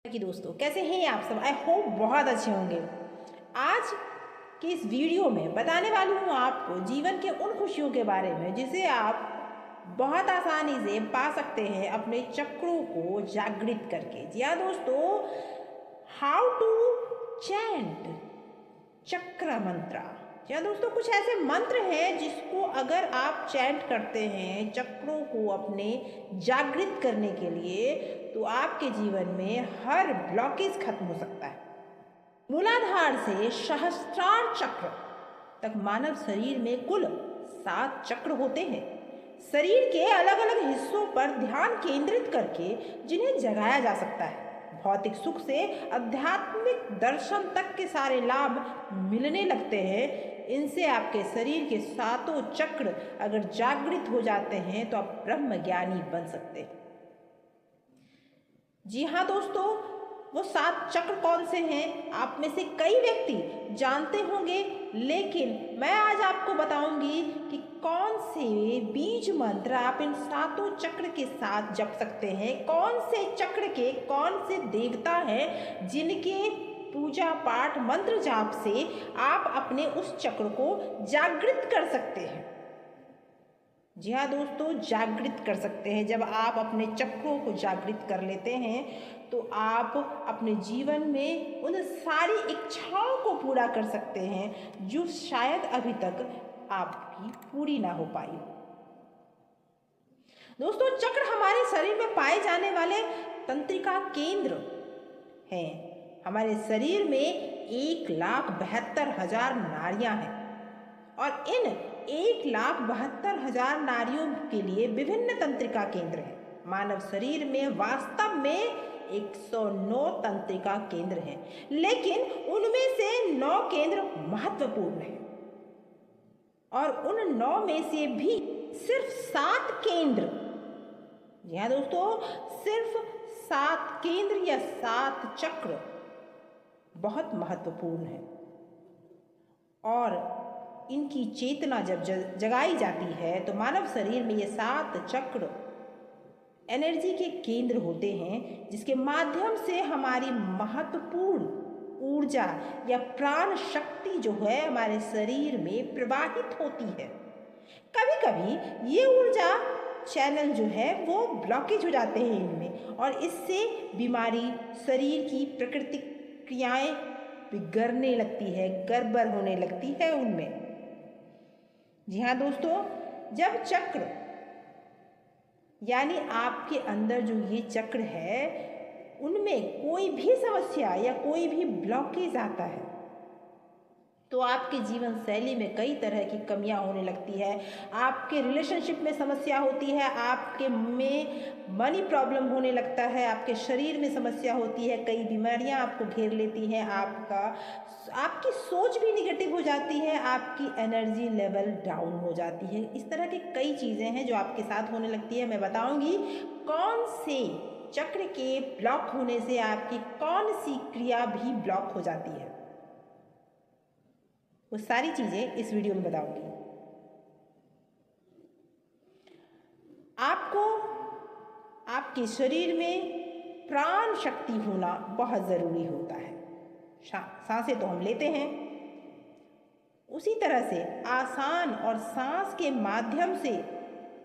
कि दोस्तों कैसे हैं आप सब। आई होप बहुत अच्छे होंगे। आज की इस वीडियो में बताने वाली हूँ आपको जीवन के उन खुशियों के बारे में जिसे आप बहुत आसानी से पा सकते हैं अपने चक्रों को जागृत करके। जी हाँ दोस्तों, हाउ टू चैंट चक्र मंत्र। जी हाँ दोस्तों, कुछ ऐसे मंत्र हैं जिसको अगर आप चैंट करते हैं चक्रों को अपने जागृत करने के लिए, तो आपके जीवन में हर ब्लॉकेज खत्म हो सकता है। मूलाधार से सहस्त्रार चक्र तक मानव शरीर में कुल 7 चक्र होते हैं। शरीर के अलग अलग हिस्सों पर ध्यान केंद्रित करके जिन्हें जगाया जा सकता है। भौतिक सुख से आध्यात्मिक दर्शन तक के सारे लाभ मिलने लगते हैं। इनसे आपके शरीर के 7 चक्र अगर जागृत हो जाते हैं तो आप ब्रह्म ज्ञानी बन सकते हैं। जी हाँ दोस्तों, वो 7 चक्र कौन से हैं आप में से कई व्यक्ति जानते होंगे, लेकिन मैं आज आपको बताऊंगी कि कौन से बीज मंत्र आप इन 7 चक्र के साथ जप सकते हैं। कौन से चक्र के कौन से देवता हैं जिनके पूजा पाठ मंत्र जाप से आप अपने उस चक्र को जागृत कर सकते हैं। जी हाँ दोस्तों, जागृत कर सकते हैं। जब आप अपने चक्रों को जागृत कर लेते हैं तो आप अपने जीवन में उन सारी इच्छाओं को पूरा कर सकते हैं जो शायद अभी तक आपकी पूरी ना हो पाई हो। दोस्तों, चक्र हमारे शरीर में पाए जाने वाले तंत्रिका केंद्र हैं। हमारे शरीर में 1,72,000 नाड़ियां हैं और इन 1,72,000 नाड़ियों के लिए विभिन्न तंत्रिका केंद्र हैं। मानव शरीर में वास्तव में 109 तंत्रिका केंद्र हैं, लेकिन उनमें से 9 केंद्र महत्वपूर्ण हैं और उन 9 में से भी सिर्फ 7 केंद्र, जी हाँ दोस्तों, सिर्फ 7 केंद्र या 7 चक्र बहुत महत्वपूर्ण है और इनकी चेतना जब जगाई जाती है तो मानव शरीर में ये 7 चक्र एनर्जी के केंद्र होते हैं जिसके माध्यम से हमारी महत्वपूर्ण ऊर्जा या प्राण शक्ति जो है हमारे शरीर में प्रवाहित होती है। कभी कभी ये ऊर्जा चैनल जो है वो ब्लॉकेज हो जाते हैं इनमें और इससे बीमारी, शरीर की प्राकृतिक क्रियाएं बिगड़ने लगती है, गड़बड़ होने लगती है उनमें। जी हाँ दोस्तों, जब चक्र यानी आपके अंदर जो ये चक्र है उनमें कोई भी समस्या या कोई भी ब्लॉकेज आता है तो आपके जीवन शैली में कई तरह की कमियां होने लगती है। आपके रिलेशनशिप में समस्या होती है, आपके में मनी प्रॉब्लम होने लगता है, आपके शरीर में समस्या होती है, कई बीमारियां आपको घेर लेती हैं, आपकी सोच भी निगेटिव हो जाती है, आपकी एनर्जी लेवल डाउन हो जाती है। इस तरह की कई चीज़ें हैं जो आपके साथ होने लगती है। मैं बताऊँगी कौन से चक्र के ब्लॉक होने से आपकी कौन सी क्रिया भी ब्लॉक हो जाती है, वो सारी चीज़ें इस वीडियो में बताऊंगी। आपको आपके शरीर में प्राण शक्ति होना बहुत ज़रूरी होता है। सांसें तो हम लेते हैं, उसी तरह से आसान और सांस के माध्यम से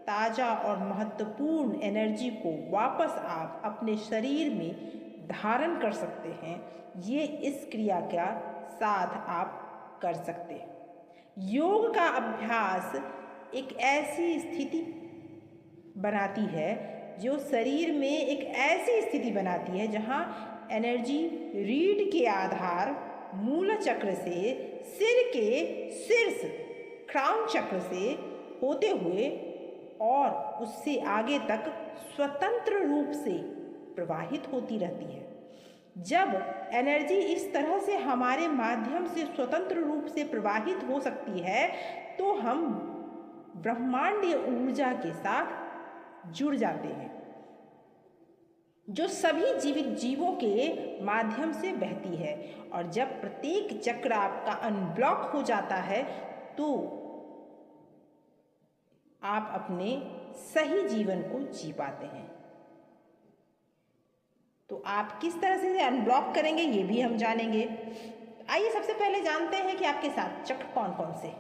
ताज़ा और महत्वपूर्ण एनर्जी को वापस आप अपने शरीर में धारण कर सकते हैं। ये इस क्रिया का साथ आप कर सकते हैं। योग का अभ्यास एक ऐसी स्थिति बनाती है जो शरीर में एक ऐसी स्थिति बनाती है जहां एनर्जी रीढ़ के आधार मूल चक्र से सिर के शीर्ष क्राउन चक्र से होते हुए और उससे आगे तक स्वतंत्र रूप से प्रवाहित होती रहती है। जब एनर्जी इस तरह से हमारे माध्यम से स्वतंत्र रूप से प्रवाहित हो सकती है तो हम ब्रह्मांडीय ऊर्जा के साथ जुड़ जाते हैं जो सभी जीवित जीवों के माध्यम से बहती है। और जब प्रत्येक चक्र आपका अनब्लॉक हो जाता है तो आप अपने सही जीवन को जी पाते हैं। तो आप किस तरह से अनब्लॉक करेंगे ये भी हम जानेंगे। आइए सबसे पहले जानते हैं कि आपके साथ चक्र कौन कौन से।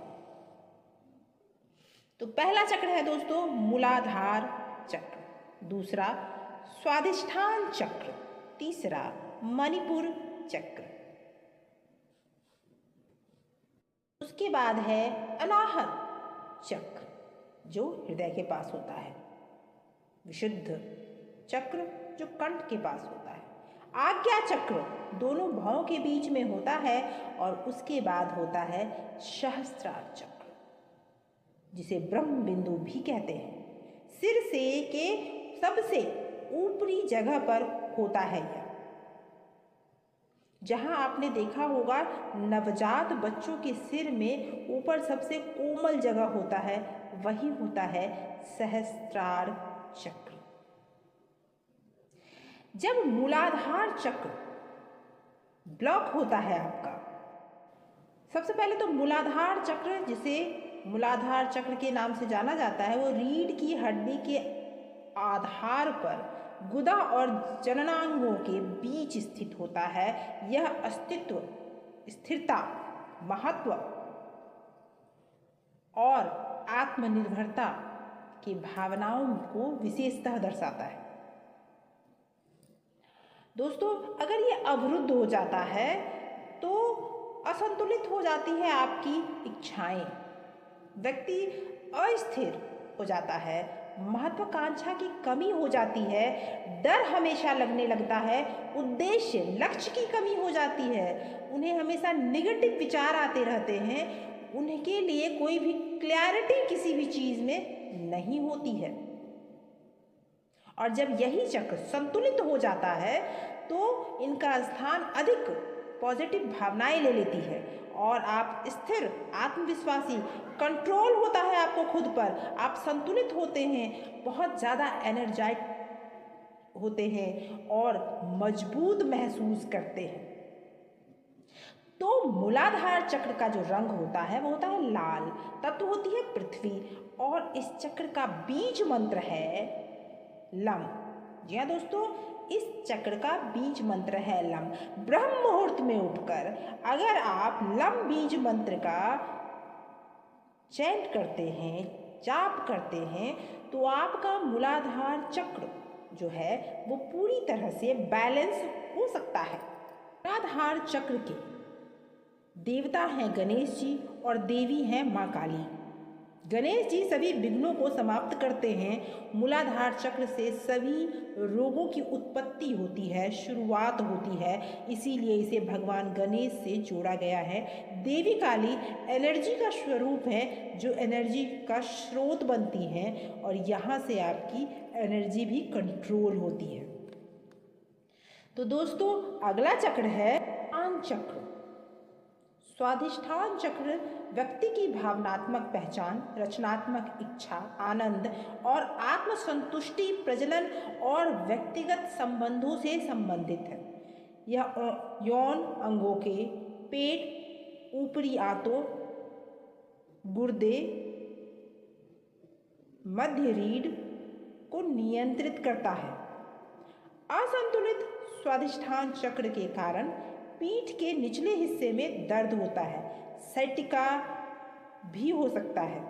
तो पहला चक्र है दोस्तों मूलाधार चक्र, दूसरा स्वादिष्ठान चक्र, तीसरा मणिपुर चक्र, उसके बाद है अनाहत चक्र जो हृदय के पास होता है, विशुद्ध चक्र जो कंठ के पास होता है, आज्ञा चक्र दोनों भौं के बीच में होता है, और उसके बाद होता है सहस्त्रार चक्र जिसे ब्रह्म बिंदु भी कहते हैं। सिर से के सबसे ऊपरी जगह पर होता है यह, जहां आपने देखा होगा नवजात बच्चों के सिर में ऊपर सबसे कोमल जगह होता है, वही होता है सहस्त्रार चक्र। जब मूलाधार चक्र ब्लॉक होता है आपका, सबसे पहले तो मूलाधार चक्र, जिसे मूलाधार चक्र के नाम से जाना जाता है, वो रीढ़ की हड्डी के आधार पर गुदा और जननांगों के बीच स्थित होता है। यह अस्तित्व, स्थिरता, महत्व और आत्मनिर्भरता की भावनाओं को विशेषतः दर्शाता है। दोस्तों, अगर ये अवरुद्ध हो जाता है तो असंतुलित हो जाती है आपकी इच्छाएं, व्यक्ति अस्थिर हो जाता है, महत्वाकांक्षा की कमी हो जाती है, डर हमेशा लगने लगता है, उद्देश्य लक्ष्य की कमी हो जाती है, उन्हें हमेशा नेगेटिव विचार आते रहते हैं, उनके लिए कोई भी क्लैरिटी किसी भी चीज में नहीं होती है। और जब यही चक्र संतुलित हो जाता है तो इनका स्थान अधिक पॉजिटिव भावनाएं ले लेती है और आप स्थिर, आत्मविश्वासी, कंट्रोल होता है आपको खुद पर, आप संतुलित होते हैं, बहुत ज़्यादा एनर्जाइट होते हैं और मजबूत महसूस करते हैं। तो मूलाधार चक्र का जो रंग होता है वो होता है लाल, तत्व होती है पृथ्वी, और इस चक्र का बीज मंत्र है लम। जी हाँ दोस्तों, इस चक्र का बीज मंत्र है लम। ब्रह्म मुहूर्त में उठकर अगर आप लम बीज मंत्र का चैंट करते हैं, जाप करते हैं, तो आपका मूलाधार चक्र जो है वो पूरी तरह से बैलेंस हो सकता है। मूलाधार चक्र के देवता हैं गणेश जी और देवी हैं माँ काली। गणेश जी सभी विघ्नों को समाप्त करते हैं। मूलाधार चक्र से सभी रोगों की उत्पत्ति होती है, शुरुआत होती है, इसीलिए इसे भगवान गणेश से जोड़ा गया है। देवी काली एनर्जी का स्वरूप है, जो एनर्जी का स्रोत बनती हैं और यहाँ से आपकी एनर्जी भी कंट्रोल होती है। तो दोस्तों, अगला चक्र है स्वादिष्ठान चक्र। स्वादिष्ठान चक्र व्यक्ति की भावनात्मक पहचान, रचनात्मक इच्छा, आनंद और आत्मसंतुष्टि, प्रजनन और व्यक्तिगत संबंधों से संबंधित है। यह यौन अंगों के पेट, ऊपरी आंतों, गुर्दे, मध्य रीढ़ को नियंत्रित करता है। असंतुलित स्वादिष्ठान चक्र के कारण पीठ के निचले हिस्से में दर्द होता है, साइटिका भी हो सकता है,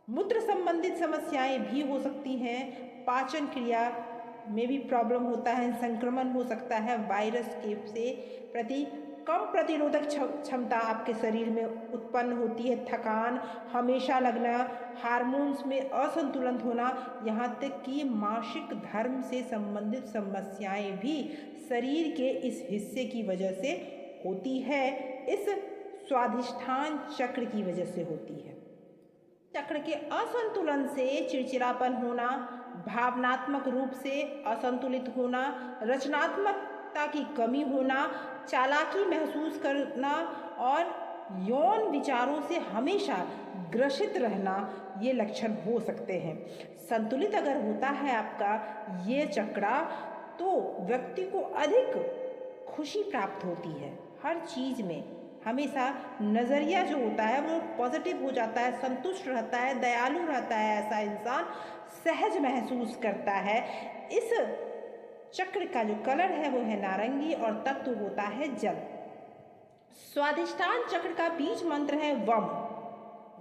मूत्र संबंधित समस्याएं भी हो सकती हैं, पाचन क्रिया में भी प्रॉब्लम होता है, संक्रमण हो सकता है, वायरस के से प्रति कम प्रतिरोधक क्षमता आपके शरीर में उत्पन्न होती है, थकान हमेशा लगना, हार्मोन्स में असंतुलन होना, यहाँ तक कि मासिक धर्म से संबंधित समस्याएं भी शरीर के इस हिस्से की वजह से होती है, इस स्वादिष्ठान चक्र की वजह से होती है। चक्र के असंतुलन से चिड़चिड़ापन होना, भावनात्मक रूप से असंतुलित होना, रचनात्मकता की कमी होना, चालाकी महसूस करना और यौन विचारों से हमेशा ग्रसित रहना, ये लक्षण हो सकते हैं। संतुलित अगर होता है आपका ये चक्रा, तो व्यक्ति को अधिक खुशी प्राप्त होती है, हर चीज़ में हमेशा नज़रिया जो होता है वो पॉजिटिव हो जाता है, संतुष्ट रहता है, दयालु रहता है, ऐसा इंसान सहज महसूस करता है। इस चक्र का जो कलर है वो है नारंगी और तत्व होता है जल। स्वाधिष्ठान चक्र का बीज मंत्र है वम।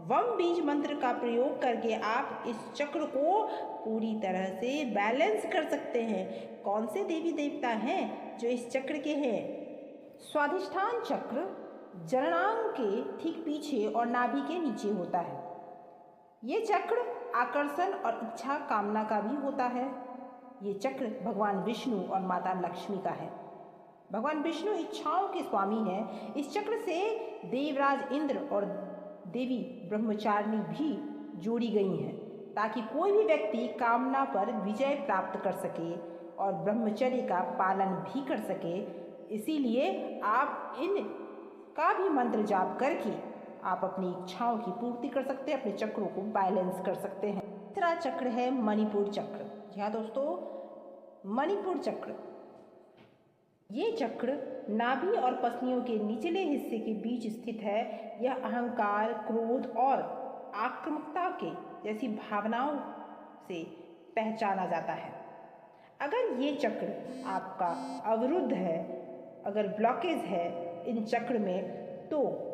वम बीज मंत्र का प्रयोग करके आप इस चक्र को पूरी तरह से बैलेंस कर सकते हैं। कौन से देवी देवता हैं जो इस चक्र के हैं? स्वाधिष्ठान चक्र जननांग के ठीक पीछे और नाभि के नीचे होता है। ये चक्र आकर्षण और इच्छा कामना का भी होता है। ये चक्र भगवान विष्णु और माता लक्ष्मी का है। भगवान विष्णु इच्छाओं के स्वामी हैं। इस चक्र से देवराज इंद्र और देवी ब्रह्मचारिणी भी जोड़ी गई हैं ताकि कोई भी व्यक्ति कामना पर विजय प्राप्त कर सके और ब्रह्मचर्य का पालन भी कर सके। इसीलिए आप इन का भी मंत्र जाप करके आप अपनी इच्छाओं की पूर्ति कर सकते हैं, अपने चक्रों को बैलेंस कर सकते हैं। तीसरा चक्र है मणिपुर चक्र। जी हाँ दोस्तों, मणिपुर चक्र, ये चक्र नाभि और पसलियों के निचले हिस्से के बीच स्थित है। यह अहंकार, क्रोध और आक्रामकता के जैसी भावनाओं से पहचाना जाता है। अगर ये चक्र आपका अवरुद्ध है, अगर ब्लॉकेज है इन चक्र में, तो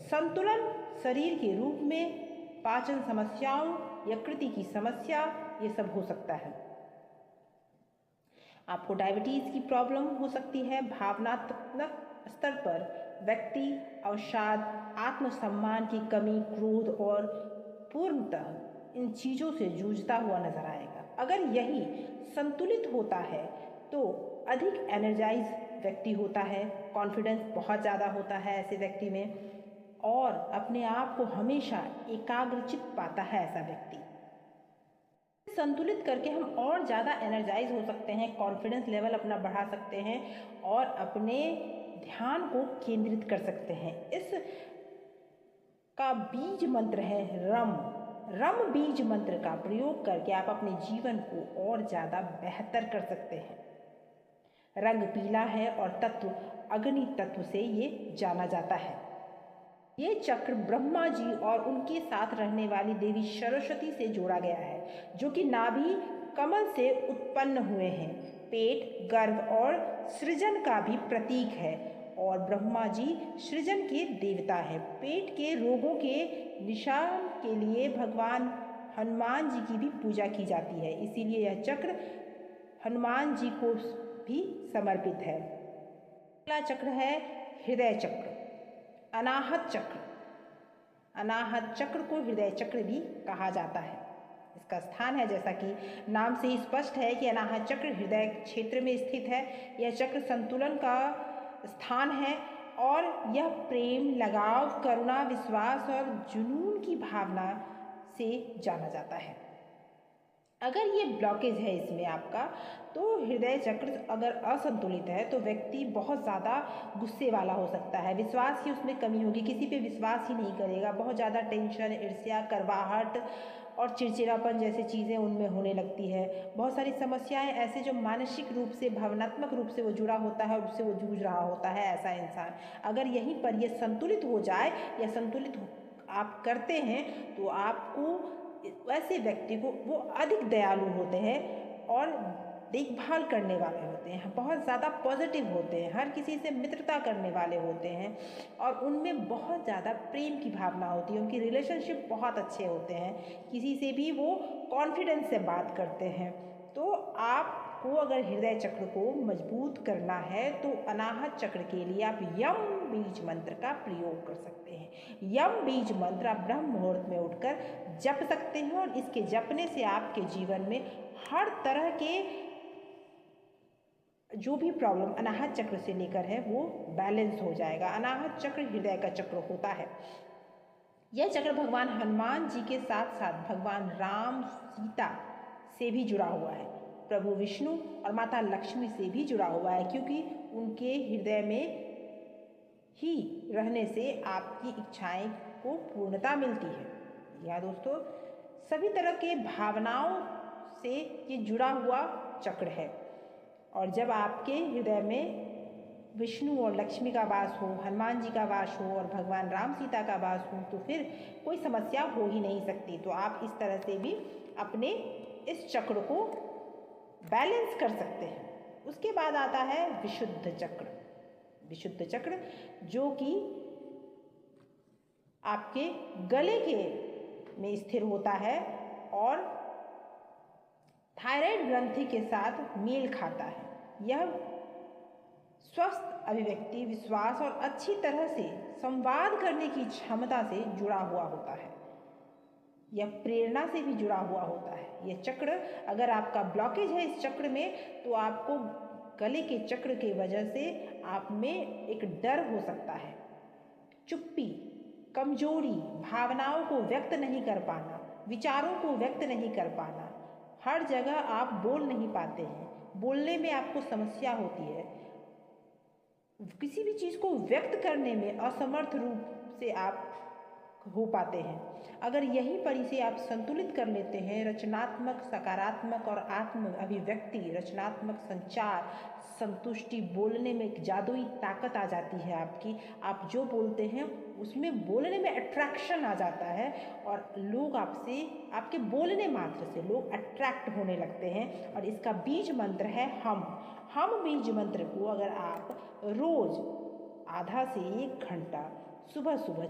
संतुलन शरीर के रूप में पाचन समस्याओं, यकृति की समस्या, ये सब हो सकता है। आपको डायबिटीज़ की प्रॉब्लम हो सकती है। भावनात्मक स्तर पर व्यक्ति अवसाद, आत्मसम्मान की कमी, क्रोध और पूर्णतः इन चीज़ों से जूझता हुआ नजर आएगा। अगर यही संतुलित होता है तो अधिक एनर्जाइज व्यक्ति होता है, कॉन्फिडेंस बहुत ज़्यादा होता है ऐसे व्यक्ति में, और अपने आप को हमेशा एकाग्रचित पाता है ऐसा व्यक्ति। संतुलित करके हम और ज़्यादा एनर्जाइज हो सकते हैं, कॉन्फिडेंस लेवल अपना बढ़ा सकते हैं और अपने ध्यान को केंद्रित कर सकते हैं। इस का बीज मंत्र है रम। रम बीज मंत्र का प्रयोग करके आप अपने जीवन को और ज़्यादा बेहतर कर सकते हैं। रंग पीला है और तत्व अग्नि तत्व से ये जाना जाता है। ये चक्र ब्रह्मा जी और उनके साथ रहने वाली देवी सरस्वती से जोड़ा गया है, जो कि नाभि कमल से उत्पन्न हुए हैं। पेट, गर्भ और सृजन का भी प्रतीक है और ब्रह्मा जी सृजन के देवता है। पेट के रोगों के निशान के लिए भगवान हनुमान जी की भी पूजा की जाती है, इसीलिए यह चक्र हनुमान जी को भी समर्पित है। अगला चक्र है हृदय चक्र, अनाहत चक्र। अनाहत चक्र को हृदय चक्र भी कहा जाता है। इसका स्थान है, जैसा कि नाम से ही स्पष्ट है कि अनाहत चक्र हृदय क्षेत्र में स्थित है। यह चक्र संतुलन का स्थान है और यह प्रेम, लगाव, करुणा, विश्वास और जुनून की भावना से जाना जाता है। अगर ये ब्लॉकेज है इसमें आपका, तो हृदय चक्र अगर असंतुलित है तो व्यक्ति बहुत ज़्यादा गुस्से वाला हो सकता है, विश्वास की उसमें कमी होगी, किसी पे विश्वास ही नहीं करेगा, बहुत ज़्यादा टेंशन, ईर्ष्या, करवाहट और चिड़चिड़ापन जैसी चीज़ें उनमें होने लगती है। बहुत सारी समस्याएं ऐसे जो मानसिक रूप से, भावनात्मक रूप से वो जुड़ा होता है और उससे वो जूझ रहा होता है ऐसा इंसान। अगर यहीं पर ये संतुलित हो जाए या संतुलित आप करते हैं तो आपको, वैसे व्यक्ति को, वो अधिक दयालु होते हैं और देखभाल करने वाले होते हैं, बहुत ज़्यादा पॉजिटिव होते हैं, हर किसी से मित्रता करने वाले होते हैं और उनमें बहुत ज़्यादा प्रेम की भावना होती है, उनकी रिलेशनशिप बहुत अच्छे होते हैं, किसी से भी वो कॉन्फिडेंस से बात करते हैं। तो आपको अगर हृदय चक्र को मजबूत करना है तो अनाहत चक्र के लिए आप यम बीज मंत्र का प्रयोग कर सकते हैं। यम बीज मंत्र आप ब्रह्म मुहूर्त में उठकर जप सकते हैं और इसके जपने से आपके जीवन में हर तरह के जो भी प्रॉब्लम अनाहत चक्र से लेकर है वो बैलेंस हो जाएगा। अनाहत चक्र हृदय का चक्र होता है। यह चक्र भगवान हनुमान जी के साथ साथ भगवान राम, सीता से भी जुड़ा हुआ है, प्रभु विष्णु और माता लक्ष्मी से भी जुड़ा हुआ है, क्योंकि उनके हृदय में ही रहने से आपकी इच्छाएं को पूर्णता मिलती है। या दोस्तों, सभी तरह के भावनाओं से ये जुड़ा हुआ चक्र है और जब आपके हृदय में विष्णु और लक्ष्मी का वास हो, हनुमान जी का वास हो और भगवान राम, सीता का वास हो, तो फिर कोई समस्या हो ही नहीं सकती। तो आप इस तरह से भी अपने इस चक्र को बैलेंस कर सकते हैं। उसके बाद आता है विशुद्ध चक्र। विशुद्ध चक्र जो कि आपके गले के में स्थिर होता है और थायराइड ग्रंथि के साथ मेल खाता है। यह स्वस्थ अभिव्यक्ति, विश्वास और अच्छी तरह से संवाद करने की क्षमता से जुड़ा हुआ होता है। यह प्रेरणा से भी जुड़ा हुआ होता है। यह चक्र अगर आपका ब्लॉकेज है इस चक्र में, तो आपको गले के चक्र के वजह से आप में एक डर हो सकता है, चुप्पी, कमजोरी, भावनाओं को व्यक्त नहीं कर पाना, विचारों को व्यक्त नहीं कर पाना, हर जगह आप बोल नहीं पाते हैं, बोलने में आपको समस्या होती है, किसी भी चीज़ को व्यक्त करने में असमर्थ रूप से आप हो पाते हैं। अगर यही पर इसे आप संतुलित कर लेते हैं, रचनात्मक, सकारात्मक और आत्म अभिव्यक्ति, रचनात्मक संचार, संतुष्टि, बोलने में एक जादुई ताकत आ जाती है आपकी। आप जो बोलते हैं उसमें बोलने में अट्रैक्शन आ जाता है और लोग आपसे, आपके बोलने मात्र से लोग अट्रैक्ट होने लगते हैं। और इसका बीज मंत्र है हम बीज मंत्र को अगर आप रोज आधा से 1 घंटा सुबह सुबह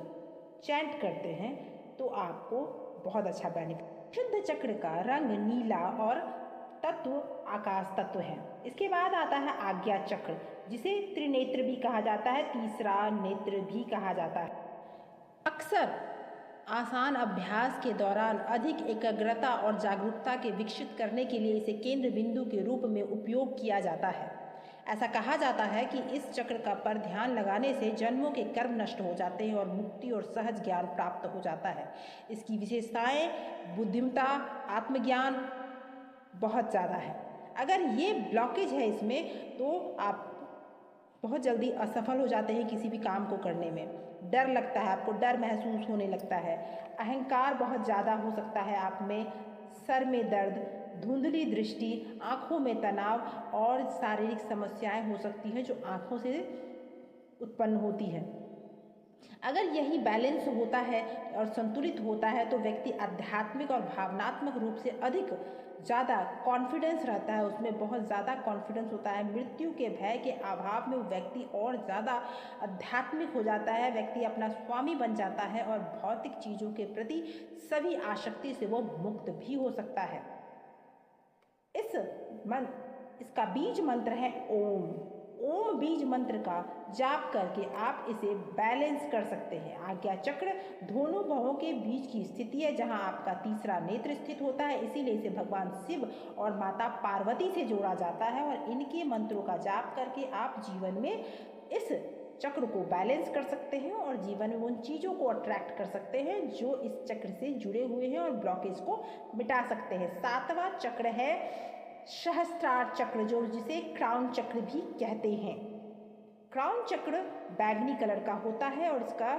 चैंट करते हैं तो आपको बहुत अच्छा बेनिफिट। शुद्ध चक्र का रंग नीला और तत्व आकाश तत्व है। इसके बाद आता है आज्ञा चक्र, जिसे त्रिनेत्र भी कहा जाता है, तीसरा नेत्र भी कहा जाता है। अक्सर आसान अभ्यास के दौरान अधिक एकाग्रता और जागरूकता के विकसित करने के लिए इसे केंद्र बिंदु के रूप में उपयोग किया जाता है। ऐसा कहा जाता है कि इस चक्र का पर ध्यान लगाने से जन्मों के कर्म नष्ट हो जाते हैं और मुक्ति और सहज ज्ञान प्राप्त हो जाता है। इसकी विशेषताएं बुद्धिमत्ता, आत्मज्ञान बहुत ज़्यादा है। अगर ये ब्लॉकेज है इसमें तो आप बहुत जल्दी असफल हो जाते हैं किसी भी काम को करने में। डर लगता है, आपको डर महसूस होने लगता है, अहंकार बहुत ज़्यादा हो सकता है आप में, सर में दर्द, धुंधली दृष्टि, आँखों में तनाव और शारीरिक समस्याएं हो सकती हैं जो आँखों से उत्पन्न होती है। अगर यही बैलेंस होता है और संतुलित होता है तो व्यक्ति आध्यात्मिक और भावनात्मक रूप से अधिक ज़्यादा कॉन्फिडेंस रहता है, उसमें बहुत ज़्यादा कॉन्फिडेंस होता है। मृत्यु के भय के अभाव में व्यक्ति और ज़्यादा आध्यात्मिक हो जाता है, व्यक्ति अपना स्वामी बन जाता है और भौतिक चीज़ों के प्रति सभी आसक्ति से वो मुक्त भी हो सकता है। इसका बीज मंत्र है ओम। ओम बीज मंत्र का जाप करके आप इसे बैलेंस कर सकते हैं। आज्ञा चक्र दोनों भवों के बीच की स्थिति है जहां आपका तीसरा नेत्र स्थित होता है, इसीलिए इसे भगवान शिव और माता पार्वती से जोड़ा जाता है। और इनके मंत्रों का जाप करके आप जीवन में इस चक्र को बैलेंस कर सकते हैं और जीवन में उन चीज़ों को अट्रैक्ट कर सकते हैं जो इस चक्र से जुड़े हुए हैं और ब्लॉकेज को मिटा सकते हैं। 7वां चक्र है सहस्त्रार चक्र, जो जिसे क्राउन चक्र भी कहते हैं। क्राउन चक्र बैंगनी कलर का होता है और इसका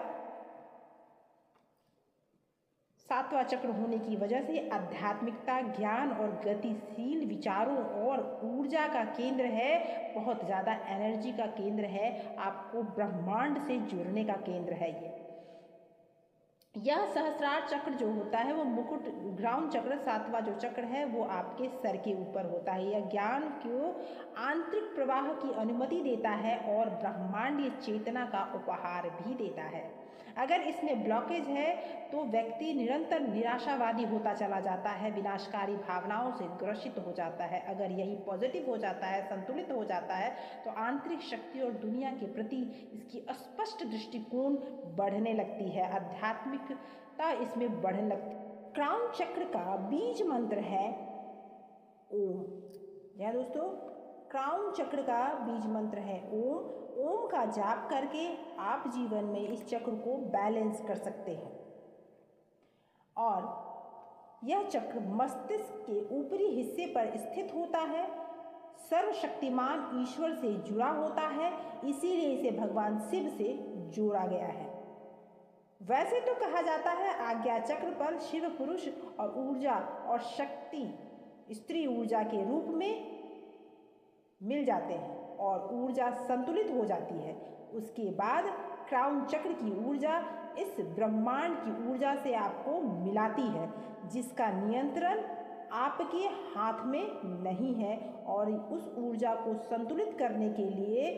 7वां चक्र होने की वजह से आध्यात्मिकता, ज्ञान और गतिशील विचारों और ऊर्जा का केंद्र है, बहुत ज़्यादा एनर्जी का केंद्र है, आपको ब्रह्मांड से जुड़ने का केंद्र है यह सहस्रार चक्र जो होता है वो मुकुट, ग्राउंड चक्र 7वां जो चक्र है वो आपके सर के ऊपर होता है। यह ज्ञान को आंतरिक प्रवाह की अनुमति देता है और ब्रह्मांडीय चेतना का उपहार भी देता है। अगर इसमें ब्लॉकेज है तो व्यक्ति निरंतर निराशावादी होता चला जाता है, विनाशकारी भावनाओं से ग्रसित हो जाता है। अगर यही पॉजिटिव हो जाता है, संतुलित हो जाता है तो आंतरिक शक्ति और दुनिया के प्रति इसकी स्पष्ट दृष्टिकोण बढ़ने लगती है, आध्यात्मिकता इसमें बढ़ने लगती है। क्राउन चक्र का बीज मंत्र है ओम। या दोस्तों, क्राउन चक्र का बीज मंत्र है ओम। ओम का जाप करके आप जीवन में इस चक्र को बैलेंस कर सकते हैं और यह चक्र मस्तिष्क के ऊपरी हिस्से पर स्थित होता है, सर्वशक्तिमान ईश्वर से जुड़ा होता है, इसीलिए इसे भगवान शिव से जोड़ा गया है। वैसे तो कहा जाता है आज्ञा चक्र पर शिव पुरुष और ऊर्जा और शक्ति स्त्री ऊर्जा के रूप में मिल जाते हैं और ऊर्जा संतुलित हो जाती है। उसके बाद क्राउन चक्र की ऊर्जा इस ब्रह्मांड की ऊर्जा से आपको मिलाती है, जिसका नियंत्रण आपके हाथ में नहीं है और उस ऊर्जा को संतुलित करने के लिए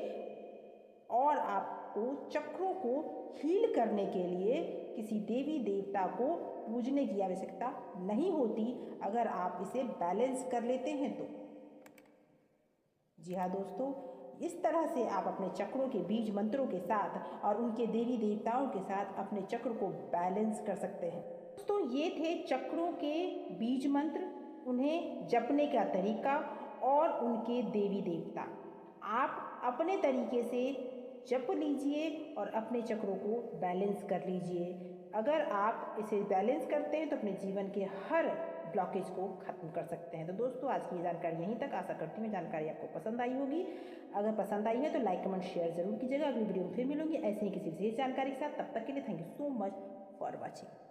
और आपको चक्रों को हील करने के लिए किसी देवी देवता को पूजने की आवश्यकता नहीं होती अगर आप इसे बैलेंस कर लेते हैं तो। जी हाँ दोस्तों, इस तरह से आप अपने चक्रों के बीज मंत्रों के साथ और उनके देवी देवताओं के साथ अपने चक्र को बैलेंस कर सकते हैं। दोस्तों ये थे चक्रों के बीज मंत्र, उन्हें जपने का तरीका और उनके देवी देवता। आप अपने तरीके से जप लीजिए और अपने चक्रों को बैलेंस कर लीजिए। अगर आप इसे बैलेंस करते हैं तो अपने जीवन के हर ब्लॉकेज को खत्म कर सकते हैं। तो दोस्तों आज की जानकारी यहीं तक, आशा करती हूँ जानकारी आपको पसंद आई होगी। अगर पसंद आई है तो लाइक कमेंट शेयर जरूर कीजिएगा। अगली वीडियो में फिर मिलूंगी ऐसे ही किसी विशेष जानकारी के साथ। तब तक के लिए thank you so much for watching.